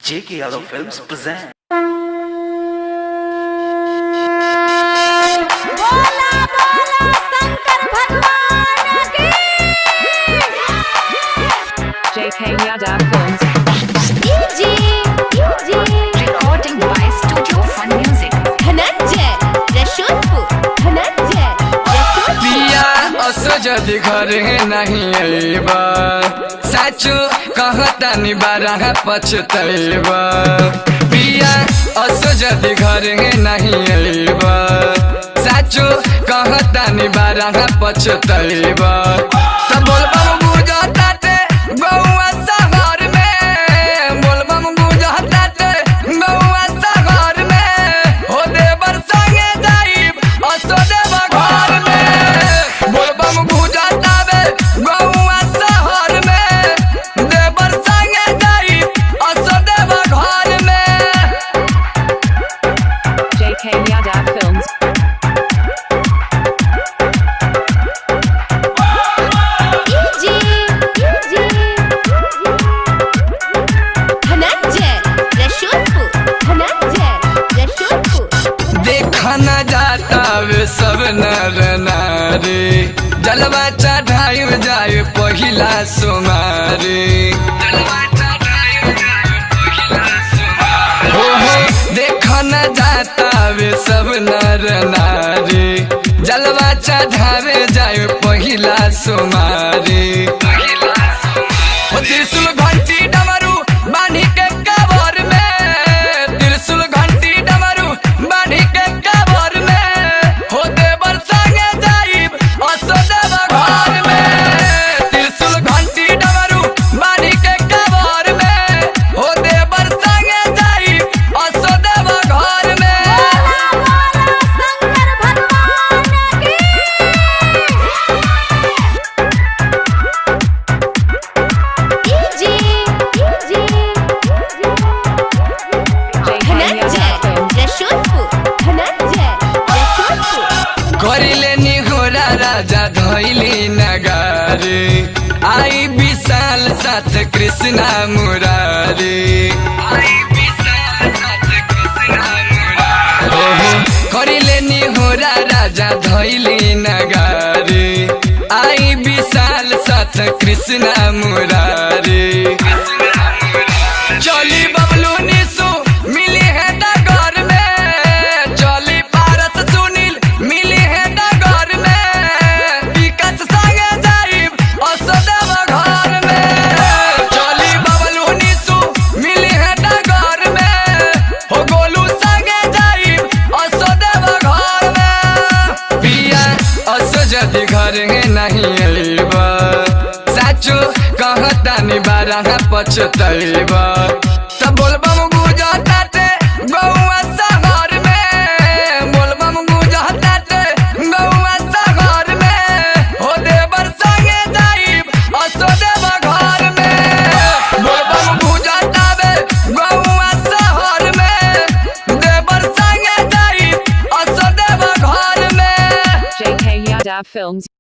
J.K. Yadav Films present. बोला बोला शंकर भगवान की J.K. Yadav Films. जी Recording by Studio Fun Music. Dhananjay Rasulpur पिया असो जदि घरे नहीं अइबा साचो कहतानी बारह पछतइबा पिया असो जदि घरे नहीं अइबा साचो कहतानी बारह पछतइबा त बोलबम बुझताते गौआ शहर में बोलबम बुझताते गौआ शहर में हो देवर संगे जाइब असो देव घर में बोलबम बुझतावे गौआ शहर में देवर संगे जाइब असो देव घर में। J.K. Yadav Films. Dhananjay Rasulpur देखा न जाता वे सब नर नारी जलवा चढ़ाई जाए पहिला सोमारी हो देखा न जाता वे सब नर नारी जलवा चढ़ावे जाए पहिला सोमारी त्रिशूल घंटी डमरू बांधी के कबर में त्रिशूल घंटी डमरू बांधी के कबर में हो देवर संगे जाइब असो देव घर में त्रिशूल घंटी डमरू बांधी के कबर में हो देवर संगे जाइब असो देव घर में। शंकर भगवान की J.K. Yadav Films. करिले निहोरा राजा धैली नगारे आई विशाल साथ कृष्णा मुरारी करिले निहोरा राजा धैली नगारे आई विशाल साथ कृष्णा मुरारी चली बबलू निशु मिली है डगर में चली पारस सुनील मिली है डगर में विकास संगे जाइब असो देव घर में चली बबलू निशु मिली है डगर में हो गोलू संगे जाइब असो देव घर में पिया असो जदि घर नहीं अइबा साचो कहतानी बारह पछतइबा त बोलबम बुझताते गौआ शहर में बोलबम बुझताते गौआ शहर में हो देवर संगे जाइब असो देव घर में बोलबम बुझतावे गौआ शहर में देवर संगे जाइब असो देव घर में। J.K. Yadav Films.